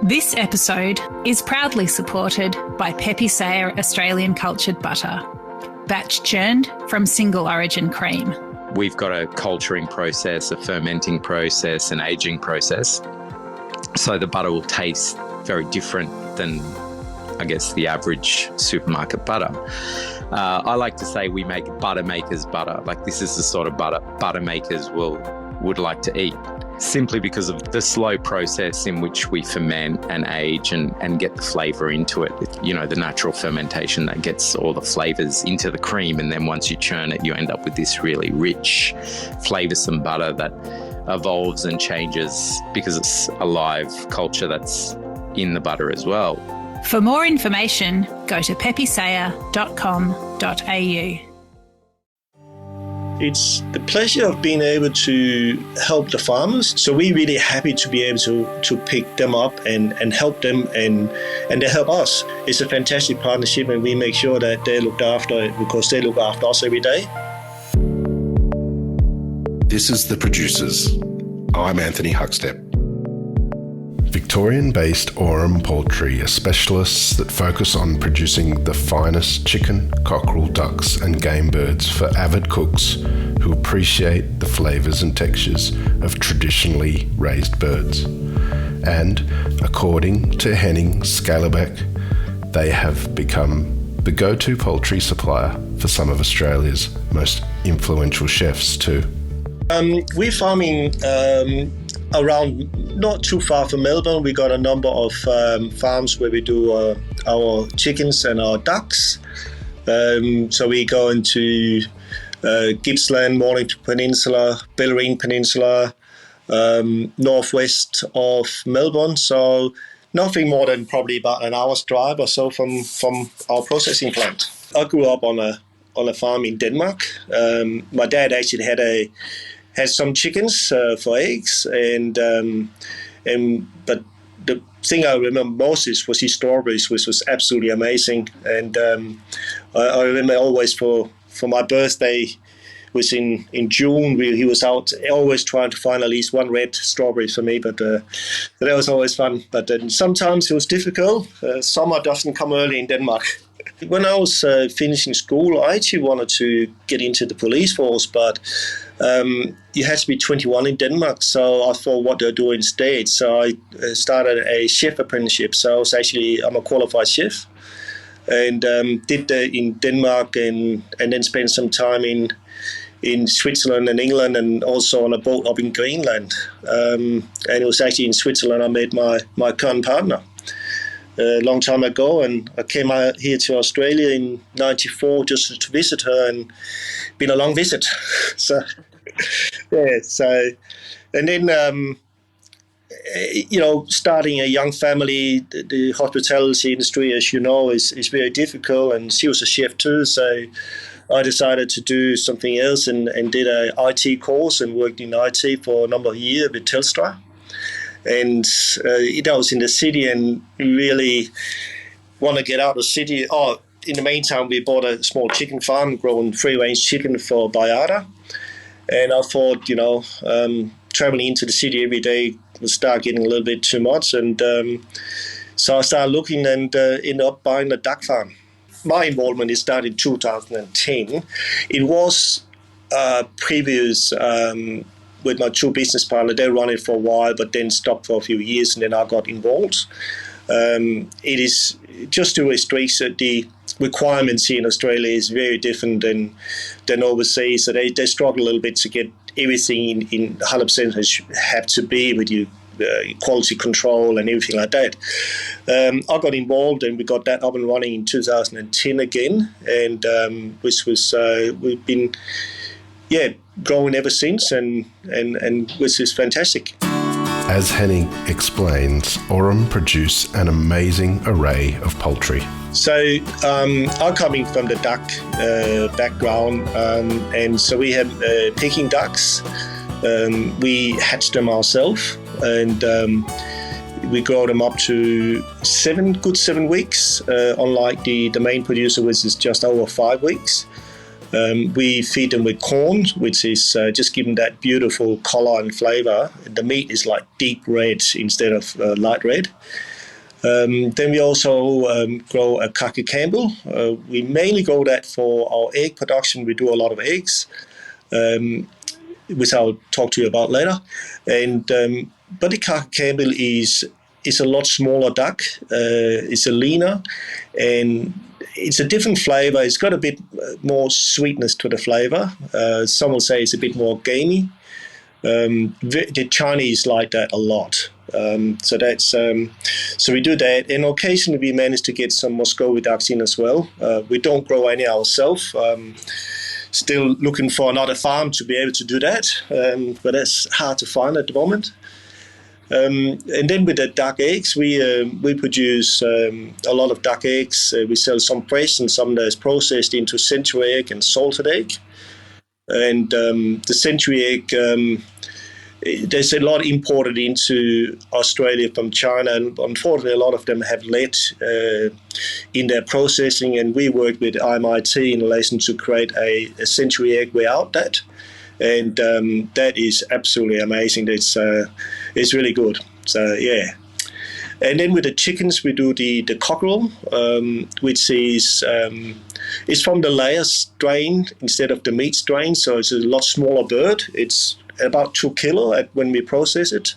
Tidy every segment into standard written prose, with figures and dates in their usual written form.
This episode is proudly supported by Pepe Sayer Australian Cultured Butter, batch churned from single origin cream. We've got a culturing process, a fermenting process, an aging process. So the butter will taste very different than, I guess, the average supermarket butter. I like to say we make butter makers butter. Like, this is the sort of butter makers would like to eat, simply because of the slow process in which we ferment and age and get the flavour into it. You know, the natural fermentation that gets all the flavours into the cream, and then once you churn it, you end up with this really rich, flavoursome butter that evolves and changes because it's a live culture that's in the butter as well. For more information, go to pepesayer.com.au. It's the pleasure of being able to help the farmers. So we're really happy to be able to pick them up and help them, and they help us. It's a fantastic partnership, and we make sure that they're looked after because they look after us every day. This is The Producers. I'm Anthony Huckstep. Victorian-based Aurum Poultry are specialists that focus on producing the finest chicken, cockerel, ducks and game birds for avid cooks who appreciate the flavours and textures of traditionally raised birds. And according to Henning Skallebaek, they have become the go-to poultry supplier for some of Australia's most influential chefs too. We're farming around not too far from Melbourne. We got a number of farms where we do our chickens and our ducks. So we go into Gippsland, Mornington Peninsula, Bellarine Peninsula, northwest of Melbourne. So nothing more than probably about an hour's drive or so from our processing plant. I grew up on a farm in Denmark. My dad actually had some chickens for eggs, but the thing I remember most was his strawberries, which was absolutely amazing. And I remember always for my birthday, was in June, he was out always trying to find at least one red strawberry for me, but that was always fun. But sometimes it was difficult. Summer doesn't come early in Denmark. When I was finishing school, I actually wanted to get into the police force, but you had to be 21 in Denmark, so I thought what do I do instead? So I started a chef apprenticeship. So I'm a qualified chef, and did that in Denmark, and then spent some time in Switzerland and England, and also on a boat up in Greenland. And it was actually in Switzerland I met my current partner a long time ago, and I came out here to Australia in '94 just to visit her, and been a long visit. So yeah, and then starting a young family, the hospitality industry, as you know, is very difficult, and she was a chef too, so I decided to do something else and did a IT course and worked in IT for a number of years with Telstra. And that was in the city, and really want to get out of the city. In the meantime, we bought a small chicken farm growing free-range chicken for Bayada. And I thought, traveling into the city every day would start getting a little bit too much. And so I started looking and ended up buying a duck farm. My involvement started in 2010. It was previous with my two business partners. They ran it for a while, but then stopped for a few years, and then I got involved. It is just to restrict the requirements here in Australia is very different than overseas. So they struggle a little bit to get everything in 100% as have to be with you. Quality control and everything like that. I got involved, and we got that up and running in 2010 again, and which was we've been growing ever since, and which is fantastic. As Henning explains, Aurum produce an amazing array of poultry. So I'm coming from the duck background, and so we have picking ducks. We hatch them ourselves, and we grow them up to 7 weeks, unlike the main producer, which is just over 5 weeks. We feed them with corn, which is just giving that beautiful color and flavor. The meat is like deep red instead of light red. Then we also grow a cocker Campbell. We mainly grow that for our egg production. We do a lot of eggs, which I'll talk to you about later. And but the cocker Campbell is a lot smaller duck. It's a leaner, and it's a different flavor. It's got a bit more sweetness to the flavor. Some will say it's a bit more gamey. The Chinese like that a lot. So we do that, and occasionally we manage to get some Muscovy ducks in as well. We don't grow any ourselves. Still looking for another farm to be able to do that, but that's hard to find at the moment. And then with the duck eggs, we produce a lot of duck eggs. We sell some fresh and some that's processed into century egg and salted egg. And the century egg, there's a lot imported into Australia from China, and unfortunately a lot of them have lead in their processing, and we work with MIT in relation to create a century egg without that. And that is absolutely amazing. It's really good. So yeah. And then with the chickens, we do the cockerel, which is it's from the layer strain instead of the meat strain. So it's a lot smaller bird. It's about 2 kilo when we process it,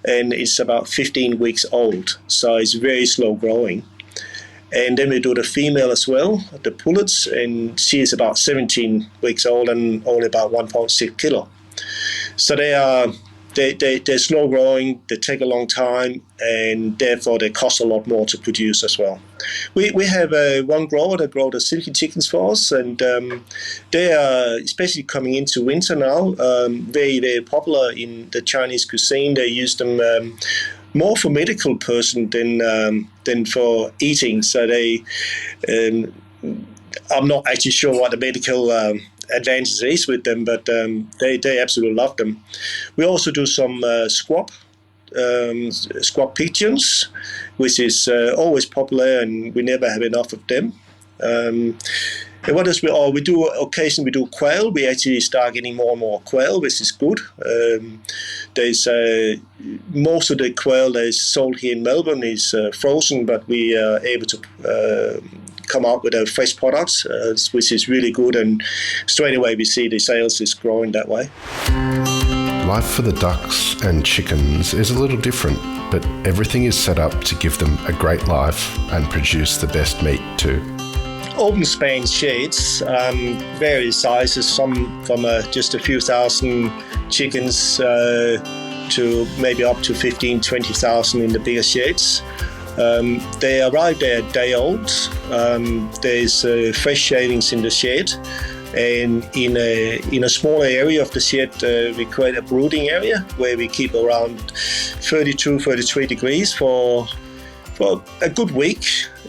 and it's about 15 weeks old. So it's very slow growing. And then we do the female as well, the pullets, and she is about 17 weeks old and only about 1.6 kilo. So they're slow growing, they take a long time, and therefore they cost a lot more to produce as well. We have one grower that grows the silky chickens for us, and they are, especially coming into winter now, very, very popular in the Chinese cuisine. They use them more for medical person than for eating. So I'm not actually sure what the medical advantage is with them, but they absolutely love them. We also do some squab pigeons, which is always popular, and we never have enough of them. And what else we do occasionally? We do quail. We actually start getting more and more quail, which is good. There's most of the quail that is sold here in Melbourne is frozen, but we are able to come out with a fresh product, which is really good, and straight away we see the sales is growing that way. Life for the ducks and chickens is a little different, but everything is set up to give them a great life and produce the best meat too. Open span sheds, various sizes, some from just a few thousand chickens to maybe up to 15, 20,000 in the bigger sheds. They arrive there a day old. There's fresh shavings in the shed, and in a smaller area of the shed, we create a brooding area where we keep around 32, 33 degrees for a good week,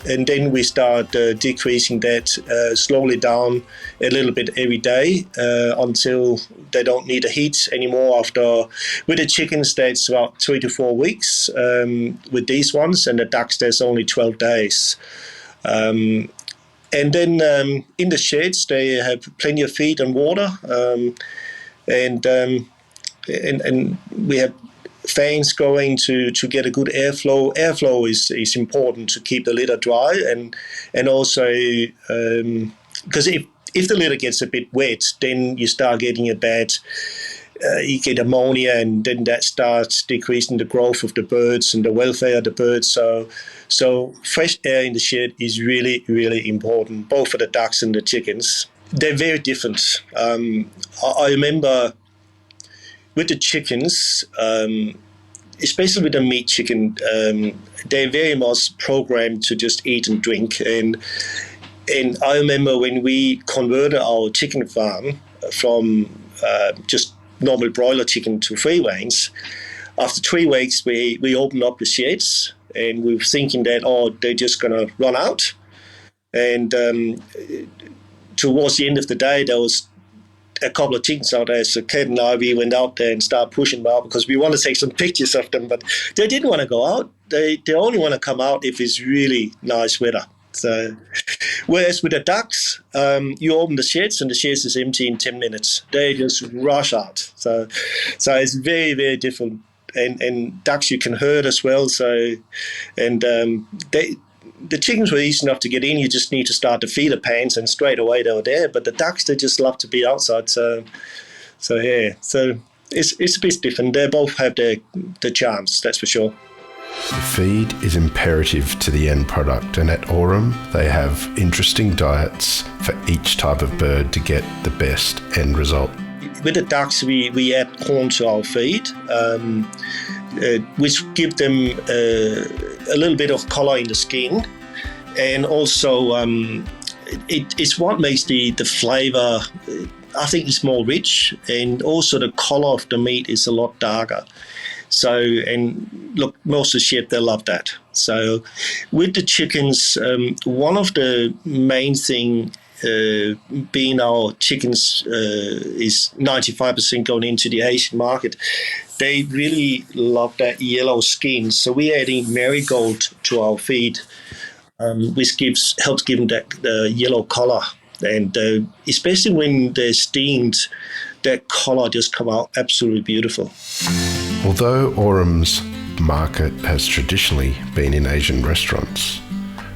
and then we start decreasing that slowly down a little bit every day until they don't need the heat anymore. With the chickens, that's about 3 to 4 weeks with these ones, and the ducks, there's only 12 days. And then in the sheds, they have plenty of feed and water, and we have fans going to get a good airflow. Airflow is important to keep the litter dry, and also because if the litter gets a bit wet, then you start getting a bad, you get ammonia, and then that starts decreasing the growth of the birds and the welfare of the birds. So fresh air in the shed is really, really important, both for the ducks and the chickens. They're very different. I remember with the chickens, especially with the meat chicken, they're very much programmed to just eat and drink. And I remember when we converted our chicken farm from just normal broiler chicken to free range, after 3 weeks we opened up the sheds, and we were thinking that, they're just going to run out. And towards the end of the day, there was a couple of chickens out there, so Kate and I, we went out there and started pushing them out because we want to take some pictures of them, but they didn't want to go out. They only want to come out if it's really nice weather. So, whereas with the ducks, you open the sheds and the sheds is empty in 10 minutes. They just rush out. So it's very, very different. And ducks you can herd as well. So, and the chickens were easy enough to get in. You just need to start the feeder pans, and straight away they were there. But the ducks, they just love to be outside. So yeah. So it's a bit different. They both have their charms, that's for sure. The feed is imperative to the end product, and at Aurum they have interesting diets for each type of bird to get the best end result. With the ducks, we add corn to our feed, which give them a little bit of colour in the skin, and also it's what makes the flavour, I think, it's more rich, and also the colour of the meat is a lot darker. So, and look, most of the chefs, they love that. So with the chickens, one of the main thing being our chickens is 95% going into the Asian market. They really love that yellow skin. So we're adding marigold to our feed, which helps give them that yellow color. And especially when they're steamed, that color just come out absolutely beautiful. Although Aurum's market has traditionally been in Asian restaurants,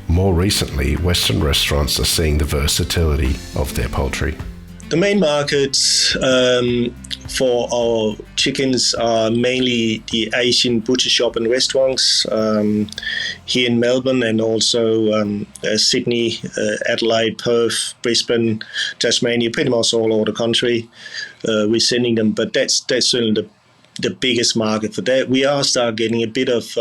more recently Western restaurants are seeing the versatility of their poultry. The main markets for our chickens are mainly the Asian butcher shop and restaurants here in Melbourne, and also Sydney, Adelaide, Perth, Brisbane, Tasmania, pretty much all over the country. We're sending them, but that's certainly the biggest market for that. We are starting getting a bit of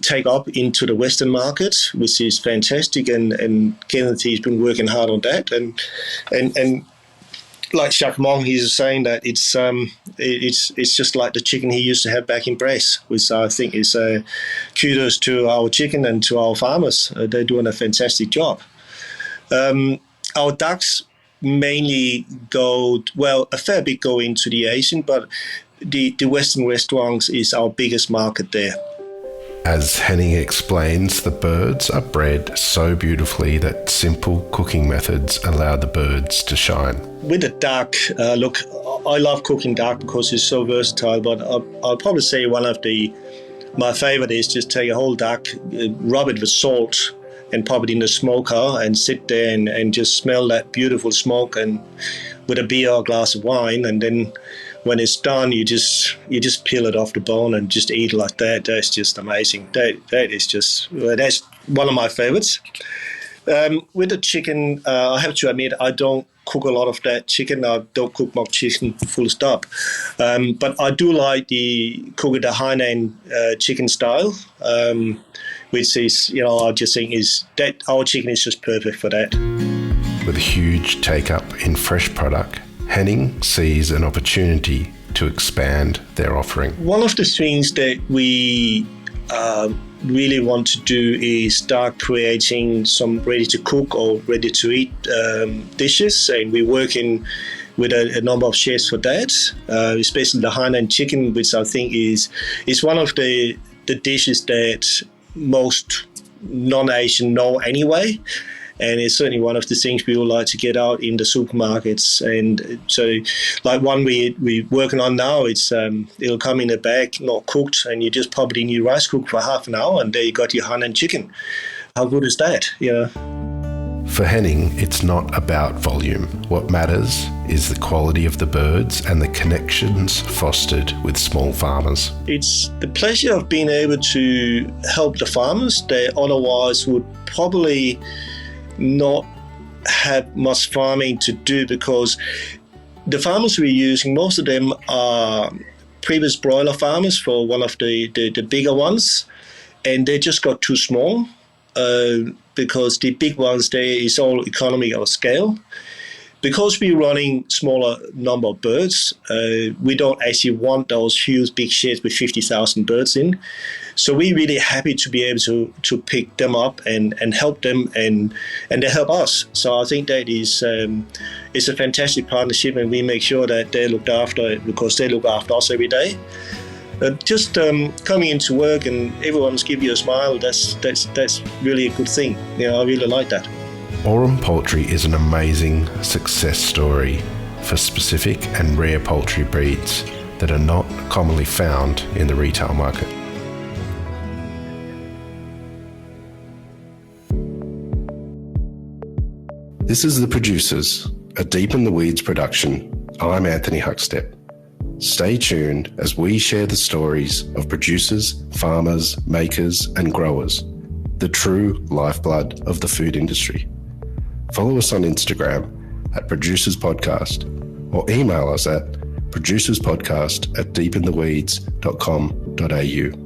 take up into the Western market, which is fantastic, and Kenneth, he's been working hard on that, and like Jacques Mong, he's saying that it's just like the chicken he used to have back in Brest, which I think is kudos to our chicken and to our farmers. They're doing a fantastic job. Our ducks mainly a fair bit go into the Asian, but the Western restaurants is our biggest market there. As Henning explains, the birds are bred so beautifully that simple cooking methods allow the birds to shine. With the duck, look, I love cooking duck because it's so versatile, but I'll probably say one of my favorite is just take a whole duck, rub it with salt, and pop it in the smoker and sit there and just smell that beautiful smoke, and with a beer or a glass of wine, and then when it's done, you just peel it off the bone and just eat it like that. That's just amazing. That's one of my favorites. With the chicken, I have to admit, I don't cook a lot of that chicken. I don't cook mock chicken, full stop. But I do like cook it the Hainan chicken style, which is, I just think is that our chicken is just perfect for that. With a huge take-up in fresh product, Henning sees an opportunity to expand their offering. One of the things that we really want to do is start creating some ready-to-cook or ready-to-eat dishes, and we're working with a number of chefs for that, especially the Hainan chicken, which I think is one of the dishes that most non-Asian know anyway. And it's certainly one of the things we would like to get out in the supermarkets. And so, like one we're working on now, it'll come in a bag, not cooked, and you just pop it in your rice cooker for half an hour, and there you got your Hainan chicken. How good is that? For Henning, it's not about volume. What matters is the quality of the birds and the connections fostered with small farmers. It's the pleasure of being able to help the farmers that otherwise would probably not have much farming to do, because the farmers we're using, most of them are previous broiler farmers for one of the bigger ones, and they just got too small because the big ones there is all economy of scale. Because we're running smaller number of birds, we don't actually want those huge big sheds with 50,000 birds in. So we're really happy to be able to pick them up and help them, and they help us. So I think that is it's a fantastic partnership, and we make sure that they're looked after because they look after us every day. just coming into work and everyone's give you a smile, that's really a good thing. I really like that. Aurum Poultry is an amazing success story for specific and rare poultry breeds that are not commonly found in the retail market. This is The Producers, a Deep in the Weeds production. I'm Anthony Huckstep. Stay tuned as we share the stories of producers, farmers, makers and growers, the true lifeblood of the food industry. Follow us on Instagram at Producers Podcast or email us at producerspodcast@deepintheweeds.com.au.